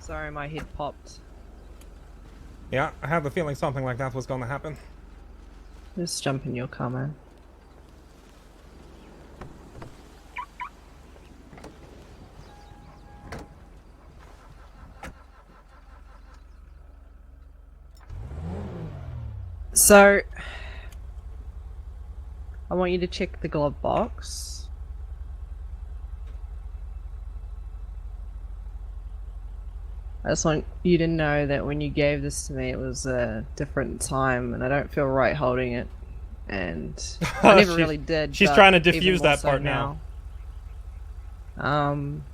Sorry, my head popped. Yeah, I had the feeling something like that was gonna happen. Just jump in your car, man. So, I want you to check the glove box. I just want you to know that when you gave this to me, it was a different time, and I don't feel right holding it. And I never she's really did, she's but trying to even diffuse more that so part now. now. Um,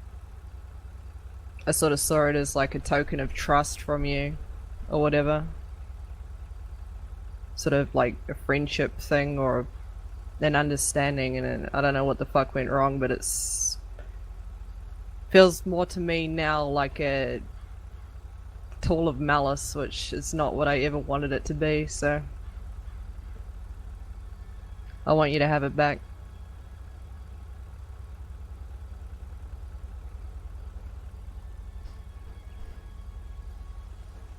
I sort of saw it as like a token of trust from you, or whatever. Sort of like a friendship thing, or an understanding, and I don't know what the fuck went wrong, but it's feels more to me now like a tool of malice, which is not what I ever wanted it to be, so I want you to have it back.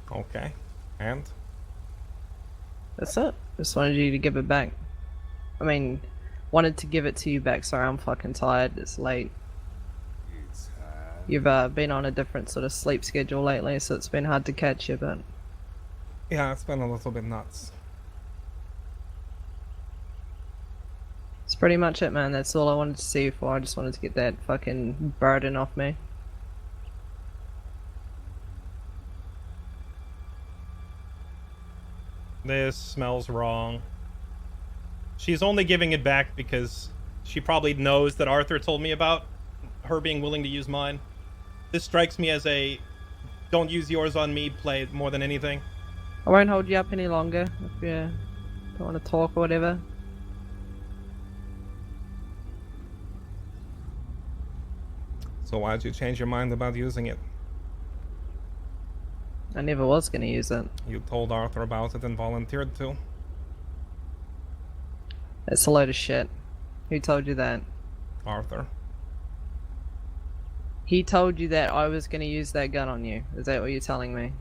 Okay. And? That's it. Just wanted you to give it back. I mean, wanted to give it to you back. Sorry, I'm fucking tired. It's late. You've been on a different sort of sleep schedule lately, so it's been hard to catch you, but Yeah, it's been a little bit nuts. it's pretty much it, man. That's all I wanted to see you for. I just wanted to get that fucking burden off me. This smells wrong. She's only giving it back because she probably knows that Arthur told me about her being willing to use mine. This strikes me as a don't use yours on me play more than anything. I won't hold you up any longer if you don't want to talk or whatever. So why'd you change your mind about using it? I never was gonna use it. You told Arthur about it and volunteered to. It's a load of shit. Who told you that? Arthur. He told you that I was gonna use that gun on you. Is that what you're telling me?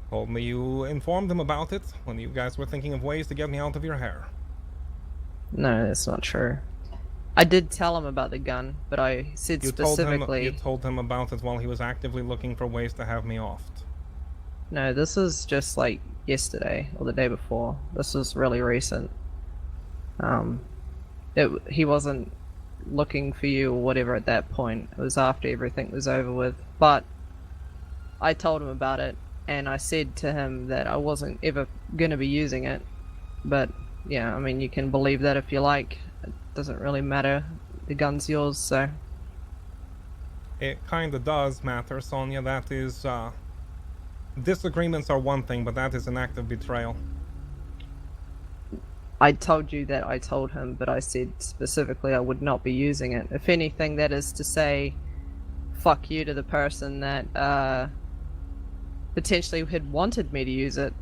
Told me you informed him about it when you guys were thinking of ways to get me out of your hair. No, that's not true. I did tell him about the gun, but I said specifically... You told him about it while he was actively looking for ways to have me offed. No, this is just like yesterday or the day before. This was really recent. He wasn't looking for you or whatever at that point. It was after everything was over with. But I told him about it, and I said to him that I wasn't ever gonna be using it. But yeah, I mean, you can believe that if you like. It doesn't really matter. The gun's yours, so... It kinda does matter, Sonya. That is, disagreements are one thing, but that is an act of betrayal. I told you that I told him, but I said specifically I would not be using it. If anything, that is to say, fuck you to the person that, potentially had wanted me to use it.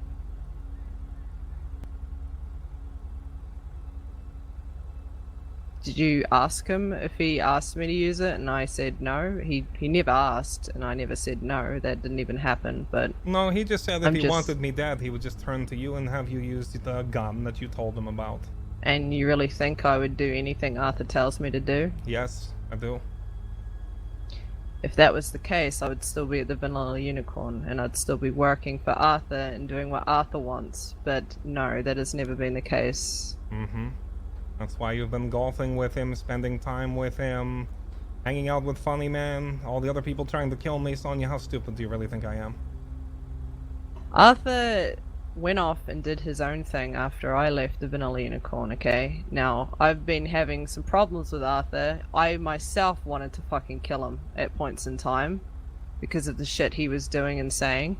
Did you ask him if he asked me to use it? And I said no. He never asked, and I never said no. That didn't even happen, but... No, he just said if he wanted me dead, he would just turn to you and have you use the gun that you told him about. And you really think I would do anything Arthur tells me to do? Yes, I do. If that was the case, I would still be at the Vanilla Unicorn, and I'd still be working for Arthur and doing what Arthur wants. But no, that has never been the case. Mm-hmm. That's why you've been golfing with him, spending time with him, hanging out with Funny Man, all the other people trying to kill me. Sonya, how stupid do you really think I am? Arthur went off and did his own thing after I left the Vanilla Unicorn, okay? Now, I've been having some problems with Arthur. I myself wanted to fucking kill him at points in time because of the shit he was doing and saying.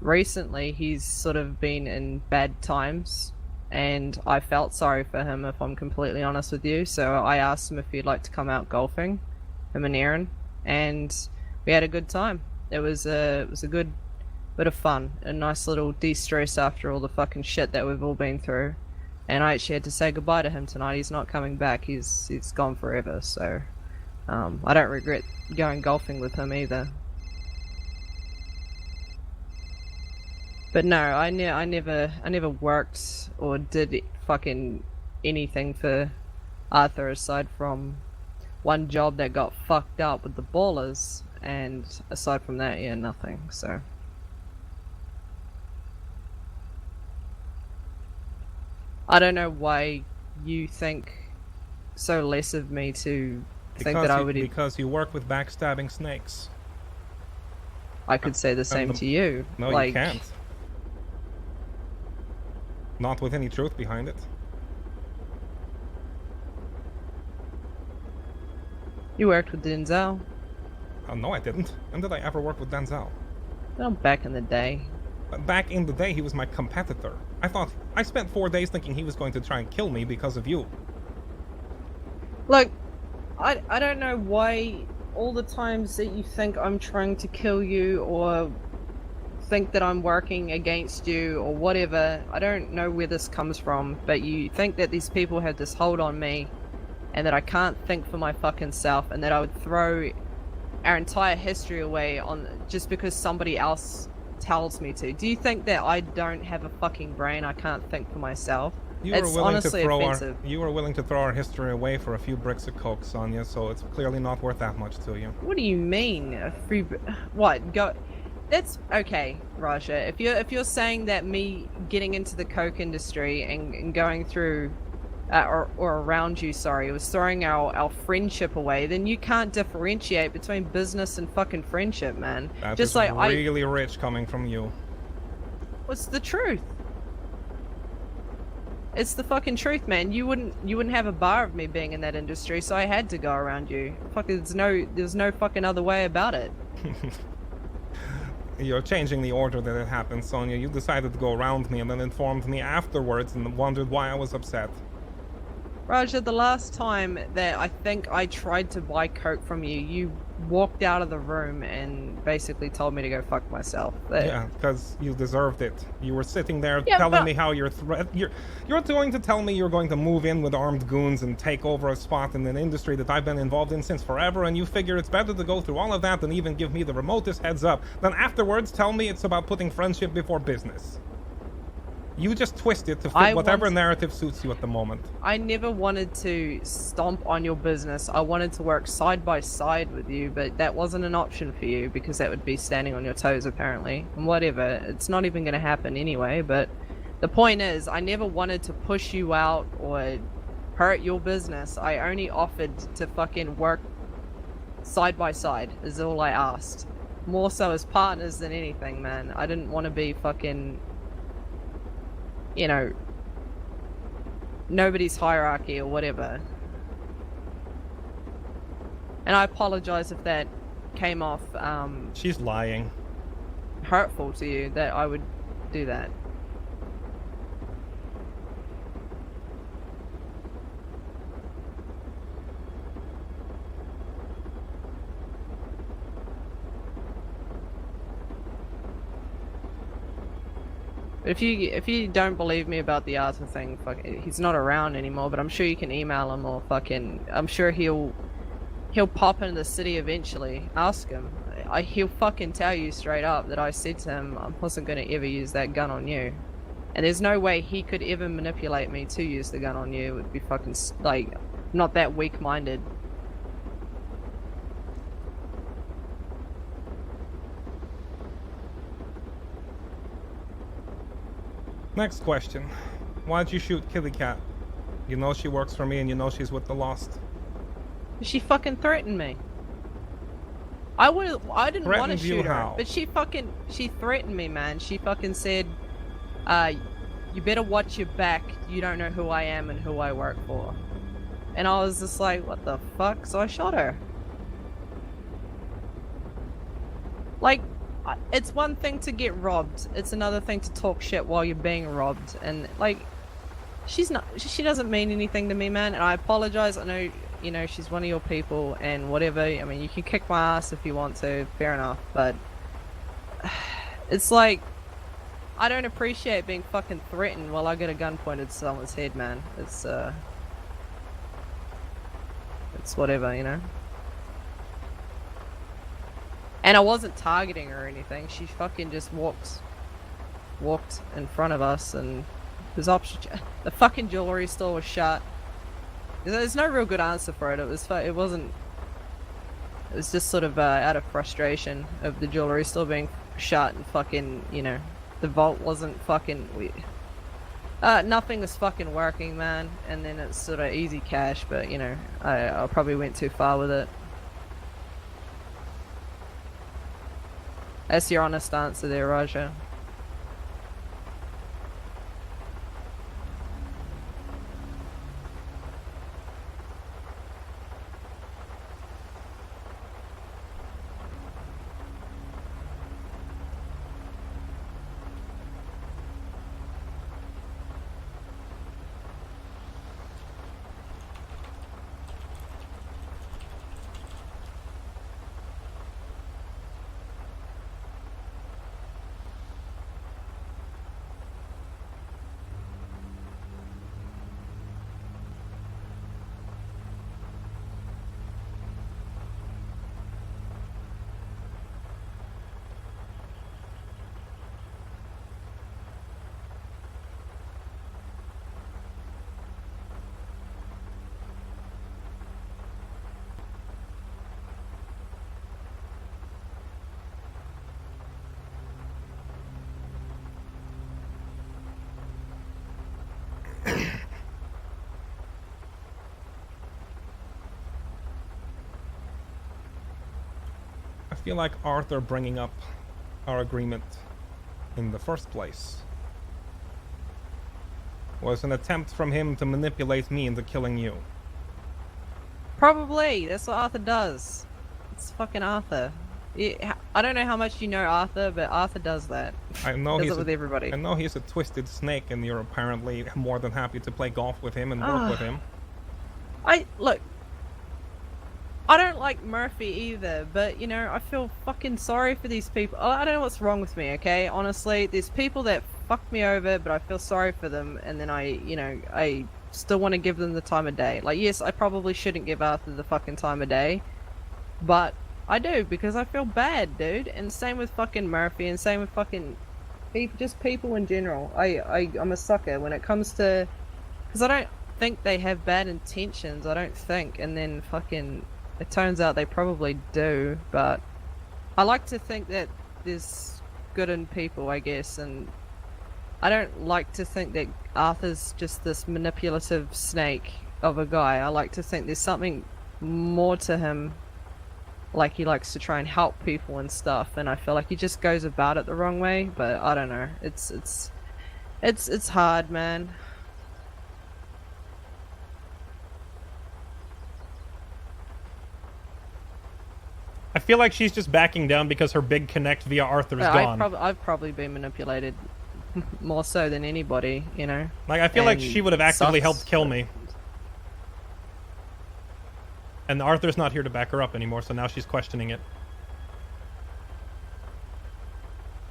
Recently, he's sort of been in bad times, and I felt sorry for him, if I'm completely honest with you, so I asked him if he'd like to come out golfing, him and Aaron, and we had a good time. It was a good bit of fun, a nice little de-stress after all the fucking shit that we've all been through, and I actually had to say goodbye to him tonight. He's not coming back, he's gone forever, so I don't regret going golfing with him either. But no, I never worked or did fucking anything for Arthur aside from one job that got fucked up with the ballers, and aside from that, yeah, nothing. So I don't know why you think so less of me to think that I would. Because you work with backstabbing snakes. I could say the same to you. No, you can't. Not with any truth behind it. You worked with Denzel. Oh, no, I didn't. When did I ever work with Denzel? Well, back in the day. Back in the day, he was my competitor. I spent 4 days thinking he was going to try and kill me because of you. Look, I don't know why all the times that you think I'm trying to kill you or think that I'm working against you or whatever, I don't know where this comes from, but you think that these people have this hold on me and that I can't think for my fucking self and that I would throw our entire history away on just because somebody else tells me to. Do you think that I don't have a fucking brain? I can't think for myself? It's honestly offensive. You were willing to throw our history away for a few bricks of coke, Sonya, so it's clearly not worth that much to you. What do you mean? What? Go. That's okay, Raja. If you're saying that me getting into the coke industry and going through or around you, sorry, was throwing our friendship away, then you can't differentiate between business and fucking friendship, man. That just is like really rich coming from you. What's the truth? It's the fucking truth, man. You wouldn't have a bar of me being in that industry, so I had to go around you. Fuck, there's no fucking other way about it. You're changing the order that it happened, Sonya. You decided to go around me and then informed me afterwards and wondered why I was upset. Raja, the last time that I think I tried to buy coke from you, you walked out of the room and basically told me to go fuck myself. Yeah, because you deserved it. You were sitting there Yeah, telling me how you're going to tell me you're going to move in with armed goons and take over a spot in an industry that I've been involved in since forever, and you figure it's better to go through all of that than even give me the remotest heads up, then afterwards tell me it's about putting friendship before business. You just twist it to fit whatever narrative suits you at the moment. I never wanted to stomp on your business. I wanted to work side by side with you, but that wasn't an option for you because that would be standing on your toes apparently. And whatever, it's not even going to happen anyway, but the point is, I never wanted to push you out or hurt your business. I only offered to fucking work side by side is all I asked. More so as partners than anything, man. I didn't want to be fucking... you know, nobody's hierarchy or whatever. And I apologize if that came off she's lying. hurtful to you that I would do that. If you don't believe me about the Arthur thing, fuck, he's not around anymore. But I'm sure you can email him or fucking. I'm sure he'll pop into the city eventually. Ask him. He'll fucking tell you straight up that I said to him I wasn't gonna ever use that gun on you, and there's no way he could ever manipulate me to use the gun on you. It would be fucking like not that weak-minded. Next question. Why'd you shoot Kitty Cat? You know she works for me and you know she's with the Lost. She fucking threatened me. I didn't want to shoot her, but she threatened me, man. She fucking said, you better watch your back. You don't know who I am and who I work for. And I was just like, what the fuck? So I shot her. Like, it's one thing to get robbed. It's another thing to talk shit while you're being robbed. And like, she doesn't mean anything to me, man. And I apologize. I know, you know, she's one of your people and whatever. I mean, you can kick my ass if you want to. Fair enough. But it's like, I don't appreciate being fucking threatened while I get a gun pointed to someone's head, man. It's whatever, you know. And I wasn't targeting her or anything. She fucking just walked walked in front of us, and the fucking jewelry store was shut. There's no real good answer for it. It wasn't. It was just sort of out of frustration of the jewelry store being shut and fucking, the vault wasn't fucking. Nothing was fucking working, man. And then it's sort of easy cash, but I probably went too far with it. That's your honest answer there, Raja. I feel like Arthur bringing up our agreement in the first place was an attempt from him to manipulate me into killing you. Probably. That's what Arthur does. It's fucking Arthur. I don't know how much you know Arthur, but Arthur does that. I know does he's it with everybody. I know he's a twisted snake, and you're apparently more than happy to play golf with him and work with him. Look. I don't like Murphy either, but I feel fucking sorry for these people. I don't know what's wrong with me, okay? Honestly, there's people that fucked me over, but I feel sorry for them, and then I still want to give them the time of day. Like, yes, I probably shouldn't give Arthur the fucking time of day, but I do because I feel bad, dude. And same with fucking Murphy, and same with fucking just people in general. I'm a sucker when it comes to, because I don't think they have bad intentions. I don't think, and then fucking. It turns out they probably do, but I like to think that there's good in people, I guess, and I don't like to think that Arthur's just this manipulative snake of a guy. I like to think there's something more to him, like he likes to try and help people and stuff, and I feel like he just goes about it the wrong way, but I don't know. It's hard, man. I feel like she's just backing down because her big connect via Arthur is gone. I've probably been manipulated more so than anybody, Like, I feel like she would have actively helped kill me. And Arthur's not here to back her up anymore, so now she's questioning it.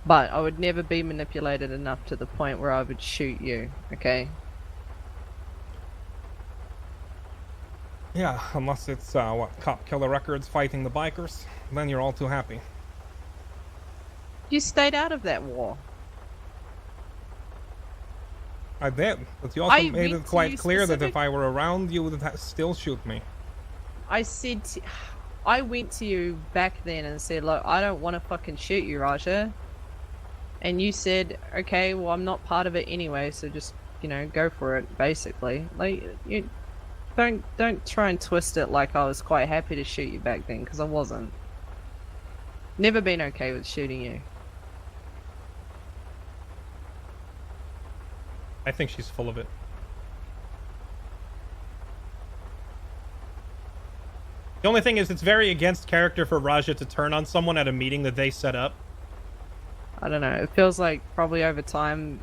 But I would never be manipulated enough to the point where I would shoot you, okay? Yeah, unless it's, Cop Killer Records fighting the bikers. Then you're all too happy. You stayed out of that war. I did, but you also made it quite clear that if I were around, you would still shoot me. I went to you back then and said, look, I don't want to fucking shoot you, Raja. And you said, okay, well, I'm not part of it anyway, so just, go for it, basically. Like, you don't try and twist it like I was quite happy to shoot you back then, because I wasn't. Never been okay with shooting you. I think she's full of it. The only thing is, it's very against character for Raja to turn on someone at a meeting that they set up. I don't know, it feels like probably over time,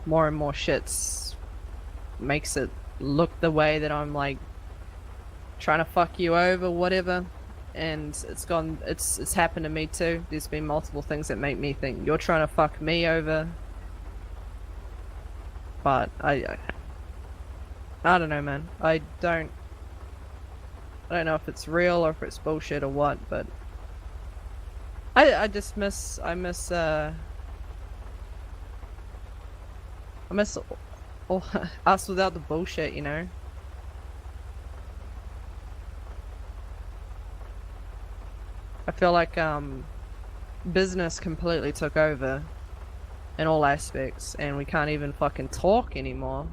more and more shits makes it look the way that I'm like trying to fuck you over, whatever. And it's happened to me too. There's been multiple things that make me think you're trying to fuck me over. But I don't know, man. I don't know if it's real or if it's bullshit or what, but I miss I miss all, us without the bullshit, you know? I feel like business completely took over in all aspects and we can't even fucking talk anymore.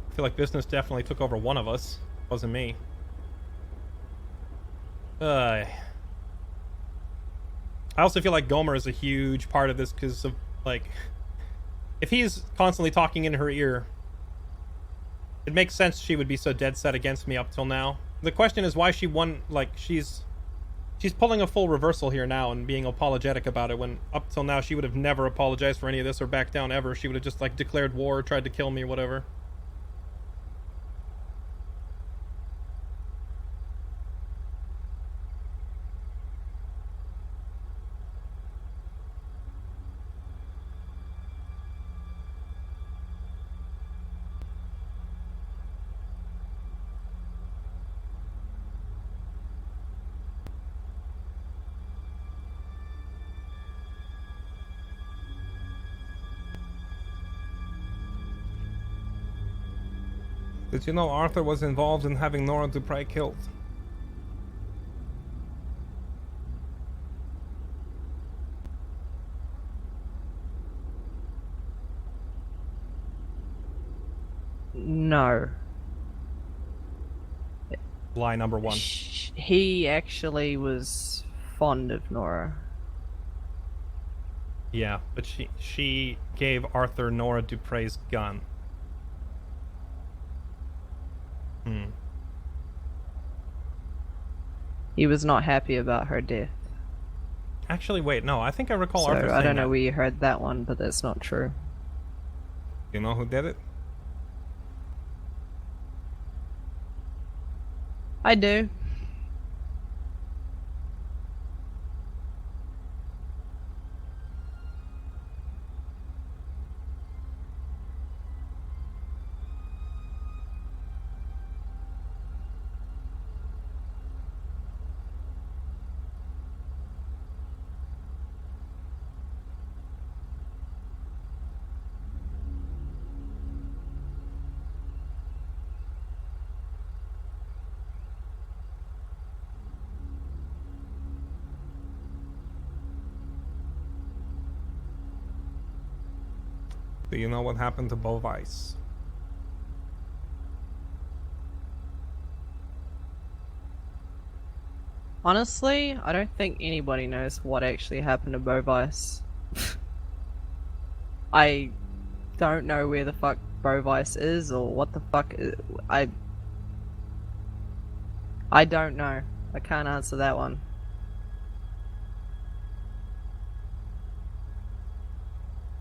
I feel like business definitely took over one of us. It wasn't me. I also feel like Gomer is a huge part of this because of, like, if he's constantly talking in her ear, it makes sense she would be so dead set against me up till now. The question is why she won. Like, she's pulling a full reversal here now and being apologetic about it, when up till now she would have never apologized for any of this or backed down ever. She would have just, like, declared war, tried to kill me, whatever. Did you know Arthur was involved in having Nora Dupre killed? No. Lie number one. He actually was fond of Nora. Yeah, but she gave Arthur Nora Dupre's gun. He was not happy about her death. Actually, wait, no, I think I recall So Arthur saying I don't know that. where you heard that one, but that's not true. You know who did it? I do. Do you know what happened to Bo Weiss? Honestly, I don't think anybody knows what actually happened to Bovice. I don't know where the fuck Bovice is or what the fuck I don't know. I can't answer that one.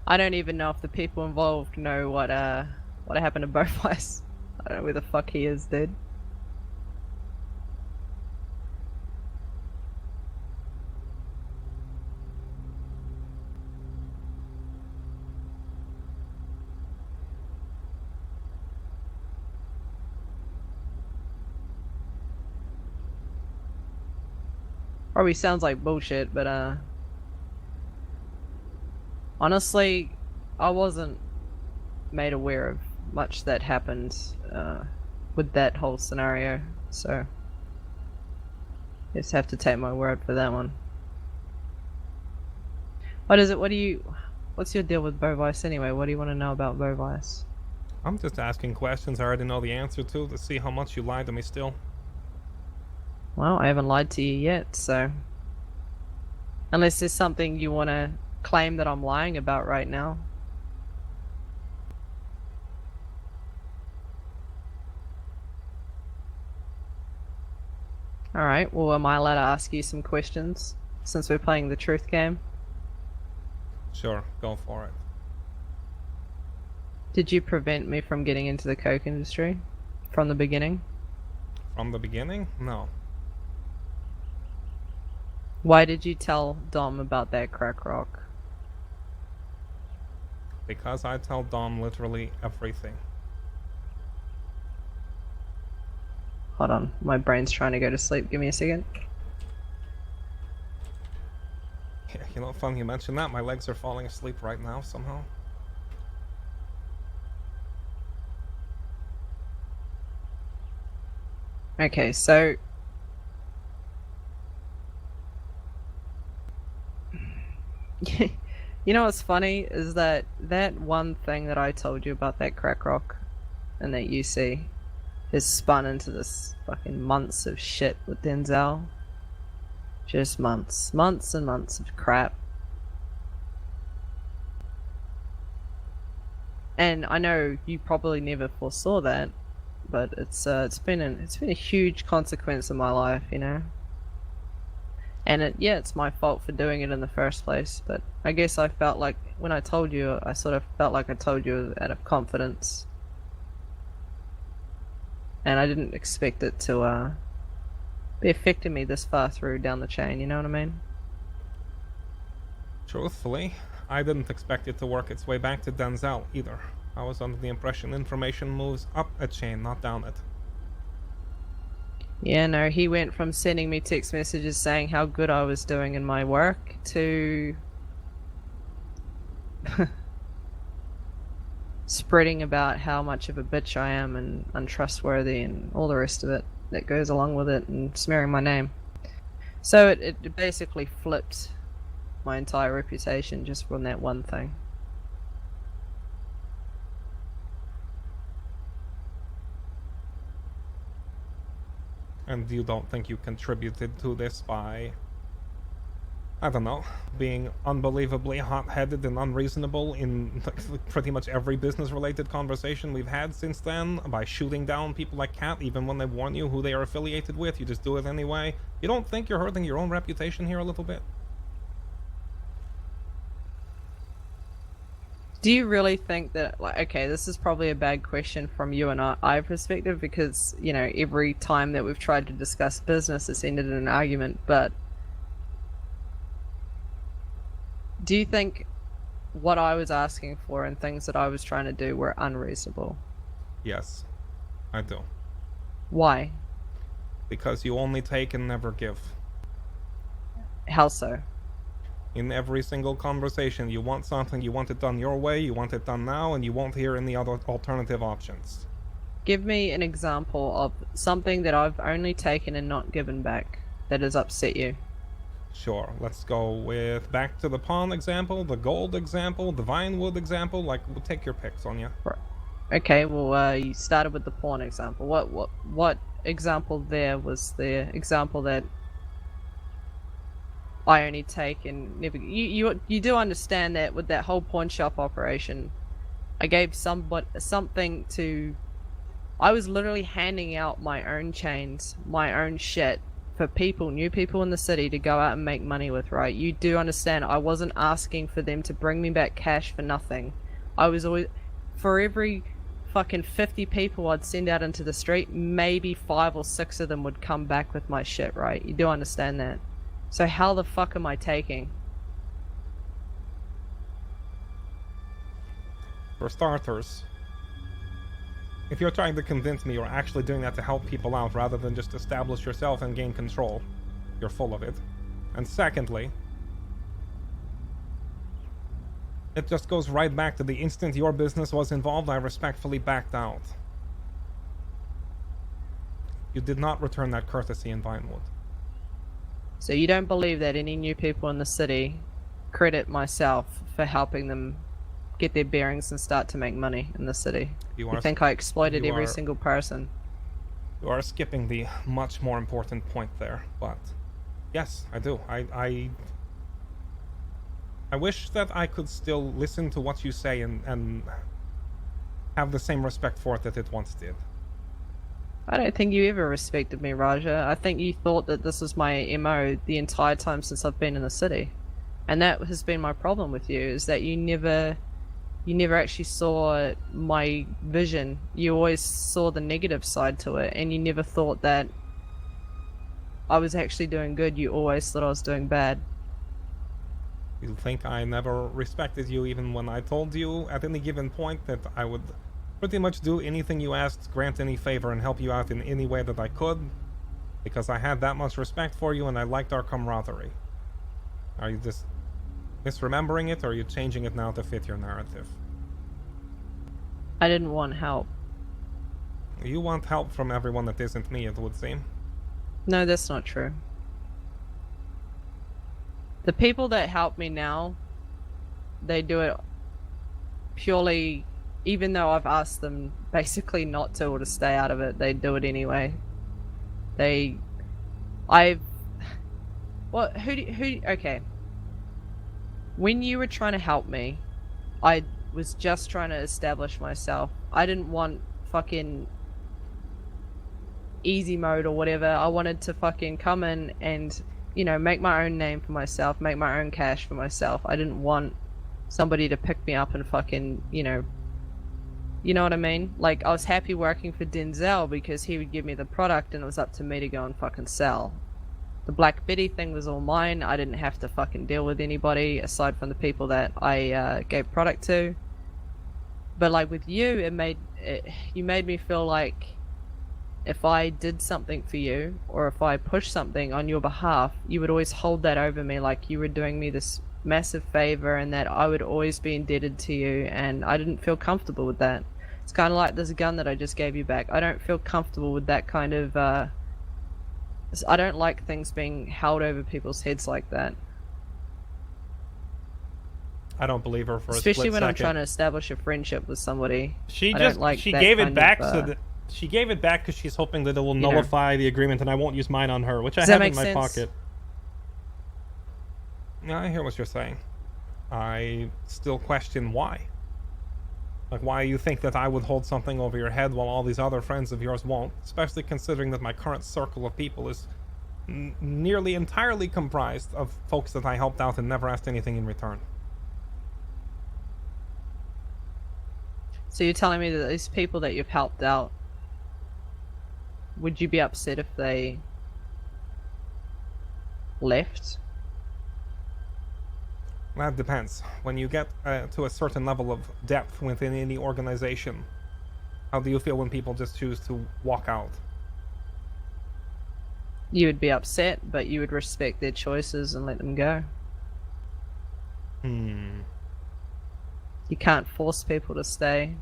I don't even know if the people involved know what happened to Bovice. I don't know where the fuck he is, dude. Probably sounds like bullshit, but honestly, I wasn't made aware of much that happened with that whole scenario, so you just have to take my word for that one. What is it? What's your deal with Bovice anyway? What do you want to know about Bovice? I'm just asking questions I already know the answer to see how much you lied to me still. Well, I haven't lied to you yet, so unless there's something you want to claim that I'm lying about right now. Alright, well, am I allowed to ask you some questions since we're playing the truth game? Sure, go for it. Did you prevent me from getting into the coke industry from the beginning? From the beginning? No. Why did you tell Dom about that crack rock? Because I tell Dom literally everything. Hold on, my brain's trying to go to sleep. Give me a second. Yeah, you know, funny you mention that. My legs are falling asleep right now somehow. Okay, so you know what's funny is that that one thing that I told you about that crack rock and that you see has spun into this fucking months of shit with Denzel. Just months and months of crap. And I know you probably never foresaw that, but it's been a huge consequence of my life, you know. And it's my fault for doing it in the first place. But I guess I felt like when I told you, I sort of felt like I told you out of confidence, and I didn't expect it to be affecting me this far through down the chain. You know what I mean? Truthfully, I didn't expect it to work its way back to Denzel either. I was under the impression information moves up a chain, not down it. Yeah, no, he went from sending me text messages saying how good I was doing in my work to spreading about how much of a bitch I am and untrustworthy and all the rest of it that goes along with it and smearing my name. So it basically flipped my entire reputation just from that one thing. And you don't think you contributed to this by, I don't know, being unbelievably hot-headed and unreasonable in like pretty much every business-related conversation we've had since then, by shooting down people like Kat even when they warn you who they are affiliated with, you just do it anyway? You don't think you're hurting your own reputation here a little bit? Do you really think that, like, okay, this is probably a bad question from you and I perspective because, you know, every time that we've tried to discuss business, it's ended in an argument, but do you think what I was asking for and things that I was trying to do were unreasonable? Yes, I do. Why? Because you only take and never give. How so? In every single conversation, you want something, you want it done your way, you want it done now, and you won't hear any other alternative options. Give me an example of something that I've only taken and not given back that has upset you. Sure, let's go with back to the pawn example, the gold example, the vinewood example. Like, take your pick, Sonya. Okay, well, you started with the pawn example. What example there was the example that I only take and never. You do understand that with that whole pawn shop operation, I gave something to. I was literally handing out my own chains, my own shit for people, new people in the city to go out and make money with, right? You do understand I wasn't asking for them to bring me back cash for nothing. I was always, for every fucking 50 people I'd send out into the street, maybe 5 or 6 of them would come back with my shit, right? You do understand that. So how the fuck am I taking? For starters, if you're trying to convince me you're actually doing that to help people out rather than just establish yourself and gain control, you're full of it. And secondly, it just goes right back to the instant your business was involved, I respectfully backed out. You did not return that courtesy in Vinewood. So you don't believe that any new people in the city credit myself for helping them get their bearings and start to make money in the city? You think I exploited every single person? You are skipping the much more important point there, but yes, I do. I wish that I could still listen to what you say and have the same respect for it that it once did. I don't think you ever respected me, Raja. I think you thought that this was my MO the entire time since I've been in the city. And that has been my problem with you, is that you never actually saw my vision. You always saw the negative side to it, and you never thought that I was actually doing good, you always thought I was doing bad. You think I never respected you even when I told you at any given point that I would pretty much do anything you asked, grant any favor, and help you out in any way that I could? Because I had that much respect for you and I liked our camaraderie. Are you just misremembering it, or are you changing it now to fit your narrative? I didn't want help. You want help from everyone that isn't me, it would seem. No, that's not true. The people that help me now, they do it purely, even though I've asked them basically not to or to stay out of it, they do it anyway. They, I've, what, okay. When you were trying to help me, I was just trying to establish myself. I didn't want fucking easy mode or whatever. I wanted to fucking come in and, you know, make my own name for myself, make my own cash for myself. I didn't want somebody to pick me up and fucking, you know what I mean? Like, I was happy working for Denzel because he would give me the product and it was up to me to go and fucking sell. The Black Betty thing was all mine. I didn't have to fucking deal with anybody aside from the people that I gave product to. But like with you, you made me feel like if I did something for you or if I pushed something on your behalf, you would always hold that over me like you were doing me this massive favor and that I would always be indebted to you, and I didn't feel comfortable with that. It's kind of like this gun that I just gave you back. I don't feel comfortable with that kind of I don't like things being held over people's heads like that. I don't believe her for a Especially split when second. I'm trying to establish a friendship with somebody. She I just don't like she that gave it kind back of, so that she gave it back because she's hoping that it will know. nullify the agreement and I won't use mine on her, which I Does that have in make my sense? pocket. Yeah, I hear what you're saying. I still question why. Like, why you think that I would hold something over your head while all these other friends of yours won't, especially considering that my current circle of people is nearly entirely comprised of folks that I helped out and never asked anything in return. So you're telling me that these people that you've helped out, would you be upset if they left? That depends. When you get to a certain level of depth within any organization, how do you feel when people just choose to walk out? You would be upset, but you would respect their choices and let them go. You can't force people to stay,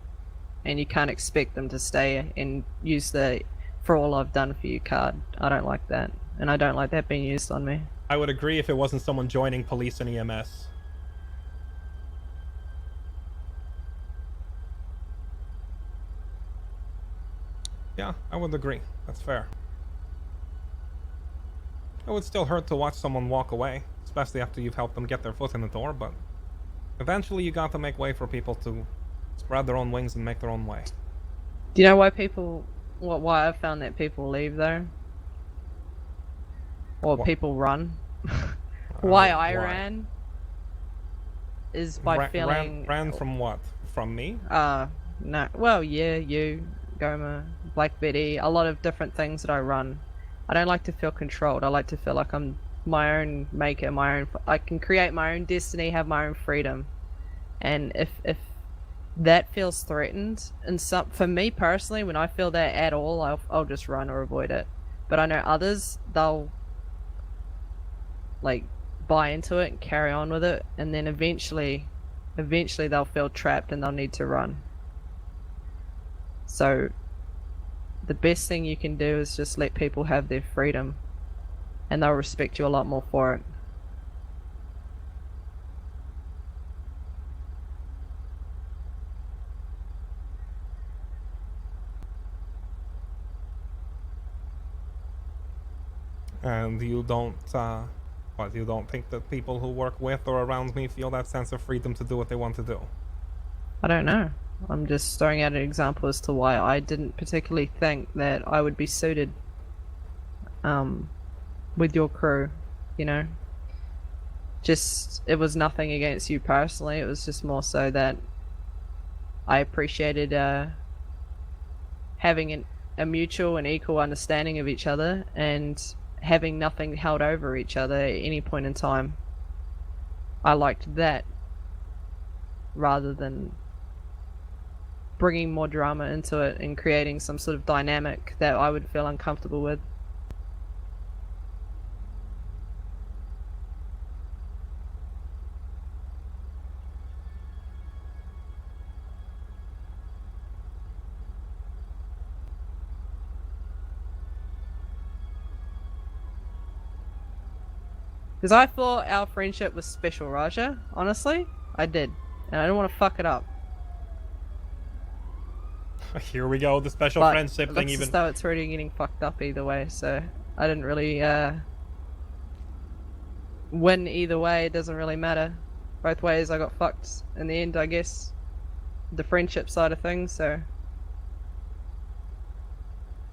and you can't expect them to stay and use the "for all I've done for you" card. I don't like that, and I don't like that being used on me. I would agree if it wasn't someone joining police and EMS. Yeah, I would agree. That's fair. It would still hurt to watch someone walk away, especially after you've helped them get their foot in the door, but eventually you got to make way for people to spread their own wings and make their own way. Do you know why why I've found that people leave though? Or people run? Why I ran is by feeling... Ran from what? From me? No. Well, yeah, you, Goma, Black Betty, a lot of different things that I run. I don't like to feel controlled. I like to feel like I'm my own maker, I can create my own destiny, have my own freedom. And if that feels threatened, and for me personally, when I feel that at all, I'll just run or avoid it. But I know others, they'll like buy into it and carry on with it, and then eventually they'll feel trapped and they'll need to run. So the best thing you can do is just let people have their freedom, and they'll respect you a lot more for it. And you don't, you don't think that people who work with or around me feel that sense of freedom to do what they want to do? I don't know. I'm just throwing out an example as to why I didn't particularly think that I would be suited with your crew, you know. Just, it was nothing against you personally, it was just more so that I appreciated having a mutual and equal understanding of each other, and having nothing held over each other at any point in time. I liked that rather than bringing more drama into it and creating some sort of dynamic that I would feel uncomfortable with. Because I thought our friendship was special, Raja. Honestly, I did. And I don't want to fuck it up. Here we go, the special But friendship it thing looks even. as though it's already getting fucked up either way, so I didn't really win either way. It doesn't really matter. Both ways I got fucked in the end, I guess. The friendship side of things, so.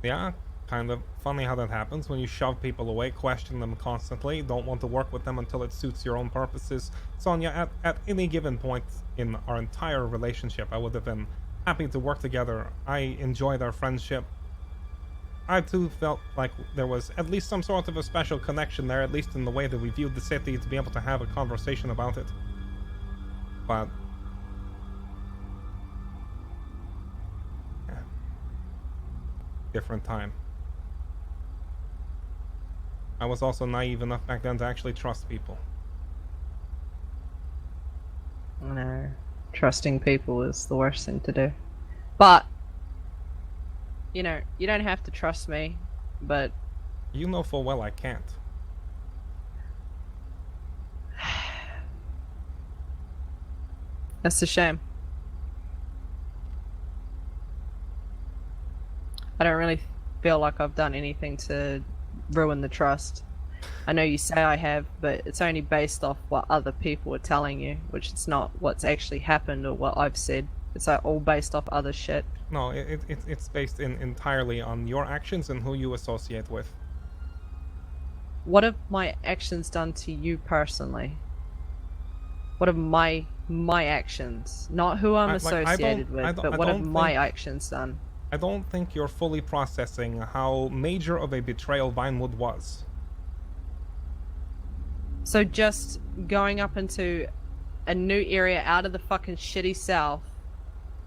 Yeah, kind of funny how that happens when you shove people away, question them constantly, don't want to work with them until it suits your own purposes. Sonya, at any given point in our entire relationship, I would have been happy to work together. I enjoyed our friendship. I too felt like there was at least some sort of a special connection there, at least in the way that we viewed the city, to be able to have a conversation about it. But yeah. Different time. I was also naive enough back then to actually trust people. No. Trusting people is the worst thing to do. But, you know, you don't have to trust me, but... You know full well I can't. That's a shame. I don't really feel like I've done anything to ruin the trust. I know you say I have, but it's only based off what other people are telling you, which it's not what's actually happened or what I've said. It's like all based off other shit. No, it's based entirely on your actions and who you associate with. What have my actions done to you personally? What have my actions, not who I'm associated with, but what have my actions done? I don't think you're fully processing how major of a betrayal Vinewood was. So just going up into a new area out of the fucking shitty south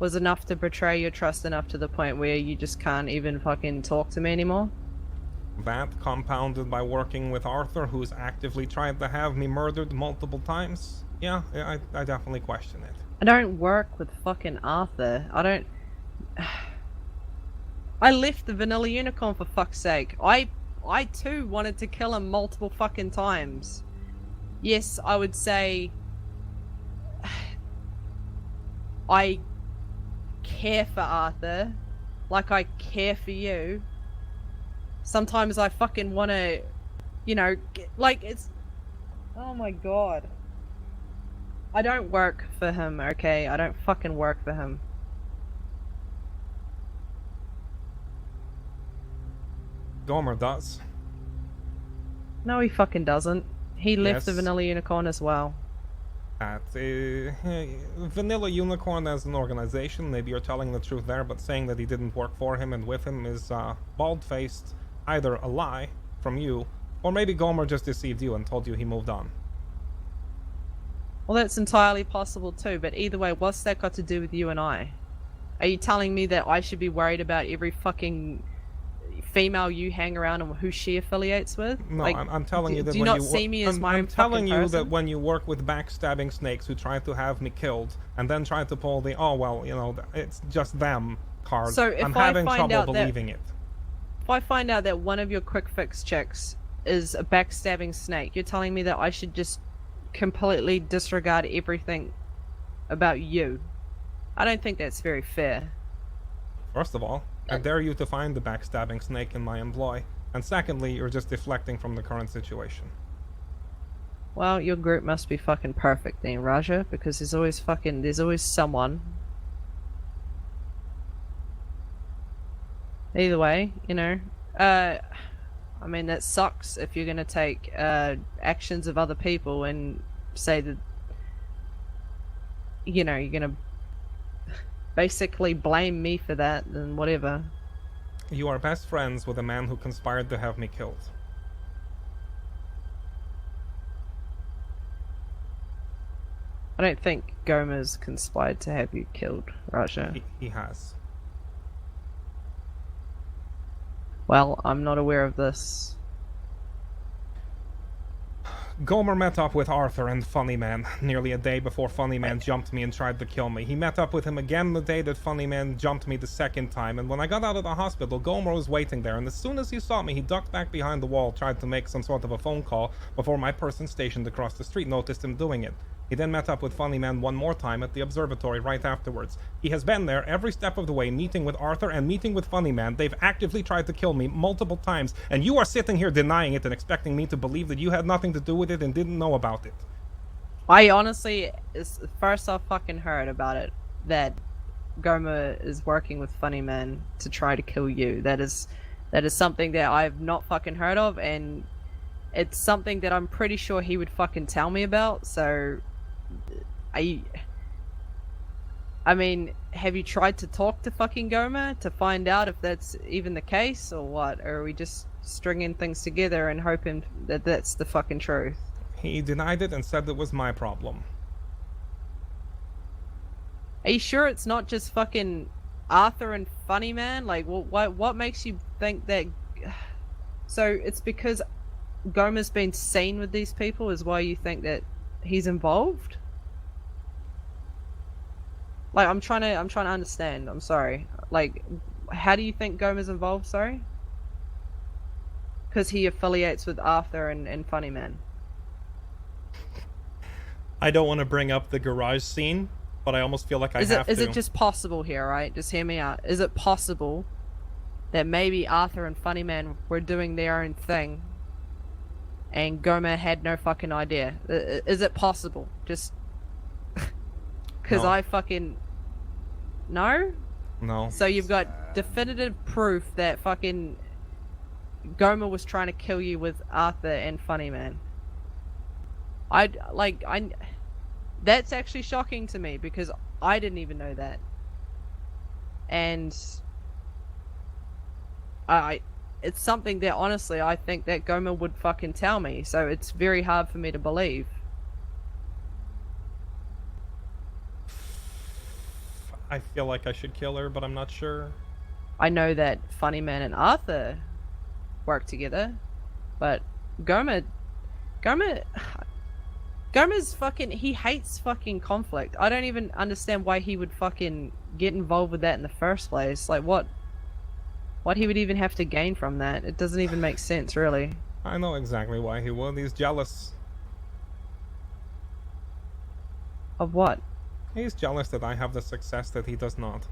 was enough to betray your trust enough to the point where you just can't even fucking talk to me anymore? That, compounded by working with Arthur, who's actively tried to have me murdered multiple times. Yeah, I definitely question it. I don't work with fucking Arthur. I don't... I left the Vanilla Unicorn for fuck's sake. I too wanted to kill him multiple fucking times. Yes, I would say... I care for Arthur. Like I care for you. Sometimes I fucking want to, you know, like it's... Oh my god. I don't work for him, okay? I don't fucking work for him. Gomer does. No, he fucking doesn't. He left the Yes. Vanilla Unicorn as well. Vanilla Unicorn as an organization, maybe you're telling the truth there, but saying that he didn't work for him and with him is bald-faced, either a lie from you, or maybe Gomer just deceived you and told you he moved on. Well, that's entirely possible too, but either way, what's that got to do with you and I? Are you telling me that I should be worried about every fucking female you hang around and who she affiliates with? No, like, I'm telling you that do you when not see me as my I'm own telling fucking you person? that when you work with backstabbing snakes who try to have me killed and then try to pull the oh well, you know, it's just them card. So if I'm I having find trouble out that- believing it. If I find out that one of your quick fix chicks is a backstabbing snake, you're telling me that I should just completely disregard everything about you? I don't think that's very fair. First of all, I dare you to find the backstabbing snake in my employ. And secondly, you're just deflecting from the current situation. Well, your group must be fucking perfect then, Raja, because there's always someone. Either way, you know, I mean, that sucks if you're gonna take actions of other people and say that, you know, you're gonna basically blame me for that, then whatever. You are best friends with a man who conspired to have me killed. I don't think Gomez conspired to have you killed, Raja. He has. Well, I'm not aware of this. Gomer met up with Arthur and Funnyman nearly a day before Funnyman jumped me and tried to kill me. He met up with him again the day that Funnyman jumped me the second time, and when I got out of the hospital, Gomer was waiting there, and as soon as he saw me, he ducked back behind the wall, tried to make some sort of a phone call before my person stationed across the street noticed him doing it. He then met up with Funnyman one more time at the observatory right afterwards. He has been there every step of the way, meeting with Arthur and meeting with Funnyman. They've actively tried to kill me multiple times, and you are sitting here denying it and expecting me to believe that you had nothing to do with it and didn't know about it. I honestly, it's the first I fucking heard about it, that Goma is working with Funnyman to try to kill you. That is something that I've not fucking heard of, and it's something that I'm pretty sure he would fucking tell me about, so... I mean, have you tried to talk to fucking Goma to find out if that's even the case or what? Or are we just stringing things together and hoping that that's the fucking truth? He denied it and said it was my problem. Are you sure it's not just fucking Arthur and Funnyman? Like, what makes you think that... So, it's because Goma's been seen with these people is why you think that he's involved? Like, I'm trying to understand. I'm sorry. Like, how do you think Goma's involved? Sorry. Because he affiliates with Arthur and Funnyman. I don't want to bring up the garage scene, but I almost feel like I have to. Is it just possible here, right? Just hear me out. Is it possible that maybe Arthur and Funnyman were doing their own thing, and Goma had no fucking idea? Is it possible? Just because No. I fucking... No? No. So you've got definitive proof that fucking Goma was trying to kill you with Arthur and Funnyman. That's actually shocking to me because I didn't even know that. And it's something that honestly I think that Goma would fucking tell me, so it's very hard for me to believe. I feel like I should kill her, but I'm not sure. I know that Funnyman and Arthur work together, but Goma's fucking... He hates fucking conflict. I don't even understand why he would fucking get involved with that in the first place. Like, what he would even have to gain from that. It doesn't even make sense, really. I know exactly why he would. He's jealous. Of what? He's jealous that I have the success that he does not.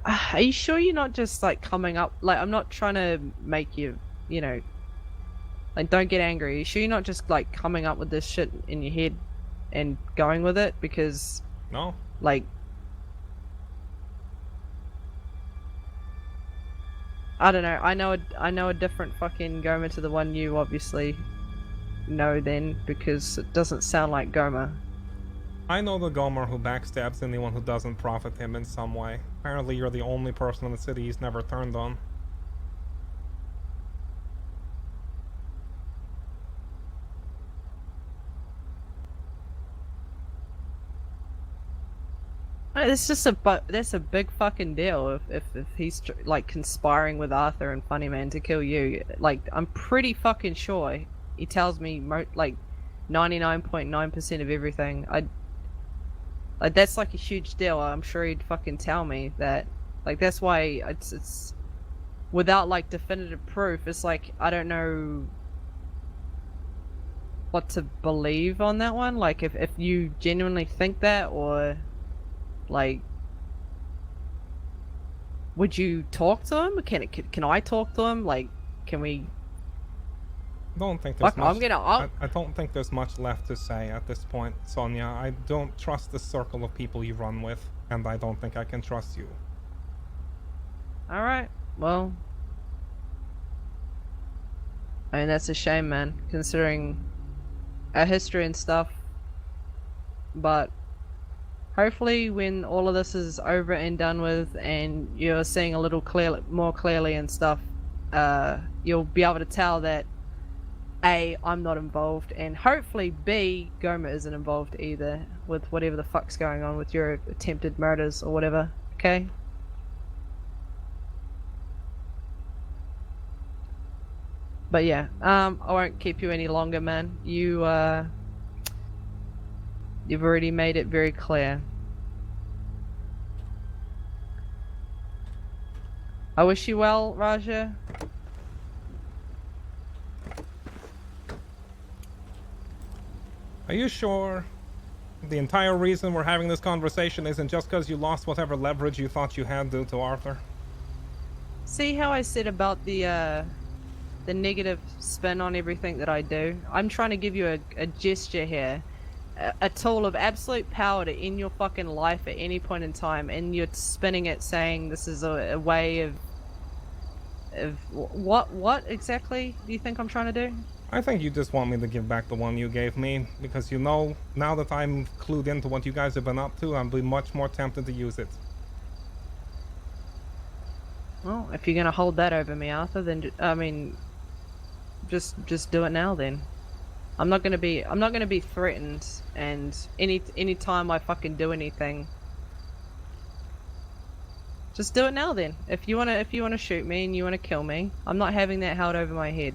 Are you sure you're not just, like, coming up... Like, I'm not trying to make you, you know... Like, don't get angry. Are you sure you're not just, like, coming up with this shit in your head and going with it? Because... No. Like... I don't know. I know a different fucking Goma to the one you obviously know then, because it doesn't sound like Goma. I know the Gomer who backstabs anyone who doesn't profit him in some way. Apparently you're the only person in the city he's never turned on. It's just that's a big fucking deal if he's like conspiring with Arthur and Funnyman to kill you. Like, I'm pretty fucking sure he tells me like 99.9% of everything. Like, that's like a huge deal. I'm sure he'd fucking tell me that. Like, that's why it's without like definitive proof. It's like I don't know what to believe on that one. Like, if you genuinely think that, or like, would you talk to him? Can I talk to him? Like, can we... I don't think there's Fuck, much... I don't think there's much left to say at this point, Sonya. I don't trust the circle of people you run with, and I don't think I can trust you. Alright, well... I mean, that's a shame, man, considering our history and stuff. But hopefully when all of this is over and done with and you're seeing a little more clearly and stuff, you'll be able to tell that A, I'm not involved, and hopefully B, Goma isn't involved either with whatever the fuck's going on with your attempted murders or whatever. Okay? But yeah, I won't keep you any longer, man. You've already made it very clear. I wish you well, Raja. Are you sure the entire reason we're having this conversation isn't just because you lost whatever leverage you thought you had due to Arthur? See how I said about the negative spin on everything that I do? I'm trying to give you a gesture here. A tool of absolute power to end your fucking life at any point in time, and you're spinning it saying this is a way of what exactly do you think I'm trying to do? I think you just want me to give back the one you gave me, because you know, now that I'm clued into what you guys have been up to, I'll be much more tempted to use it. Well, if you're gonna hold that over me, Arthur, then I mean, just do it now. Then I'm not gonna be threatened, and any time I fucking do anything, just do it now. Then if you wanna shoot me and you wanna kill me, I'm not having that held over my head.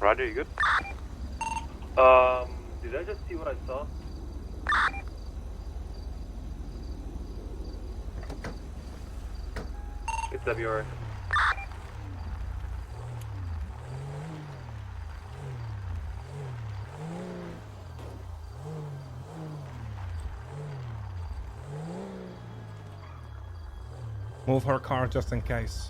Roger, you good? Did I just see what I saw? It's February. Move her car just in case.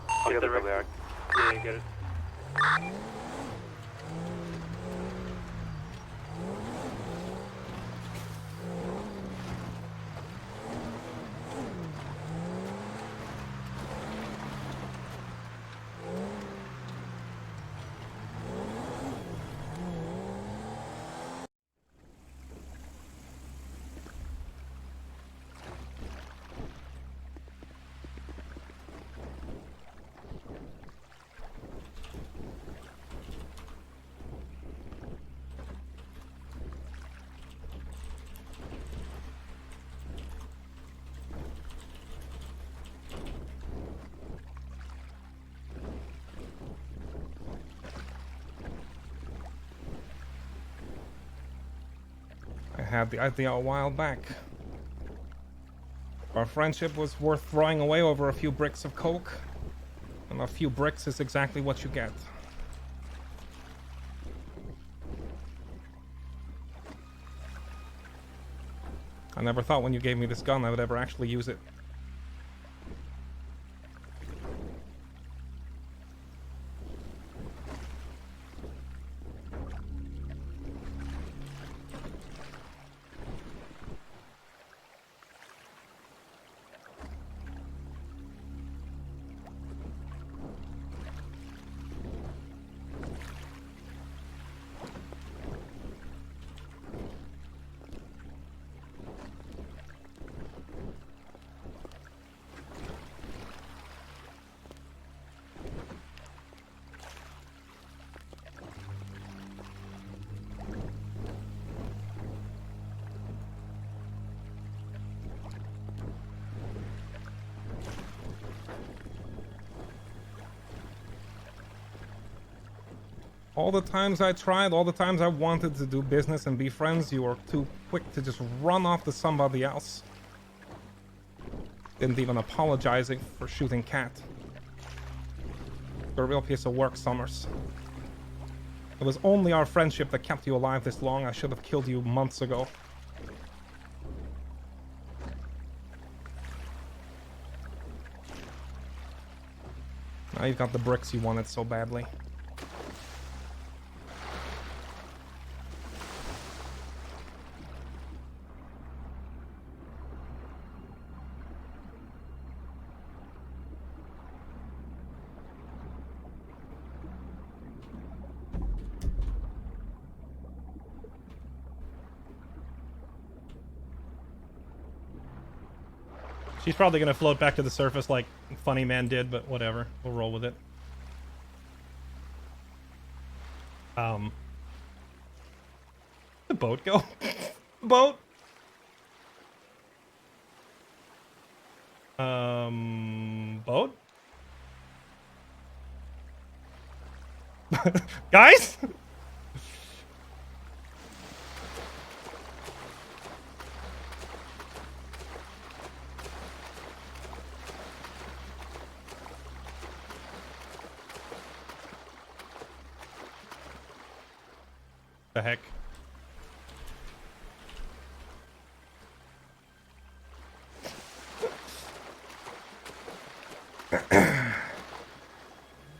I'll get the react. Yeah, you get it. I had the idea a while back. Our friendship was worth throwing away over a few bricks of coke, and a few bricks is exactly what you get. I never thought when you gave me this gun I would ever actually use it. All the times I tried, all the times I wanted to do business and be friends, you were too quick to just run off to somebody else. Didn't even apologizing for shooting Cat. You're a real piece of work, Summers. It was only our friendship that kept you alive this long. I should have killed you months ago. Now you've got the bricks you wanted so badly. She's probably gonna float back to the surface like Funny Man did, but whatever. We'll roll with it. The boat go? Boat? Boat? Guys? The heck?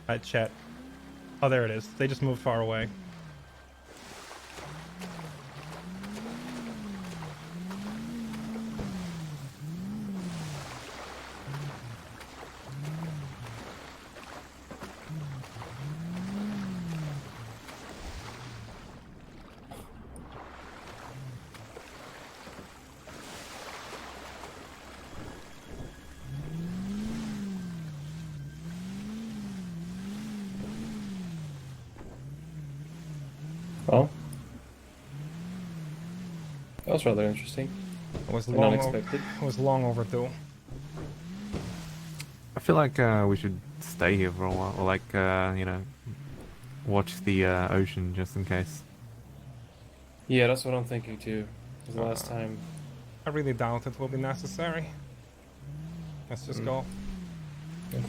Alright, chat. Oh, there it is. They just moved far away. Well, that was rather interesting. It was And long. unexpected. It was long overdue. I feel like we should stay here for a while, or like you know, watch the ocean just in case. Yeah, that's what I'm thinking too. 'Cause the last time. I really doubt it will be necessary. Let's just go. Okay.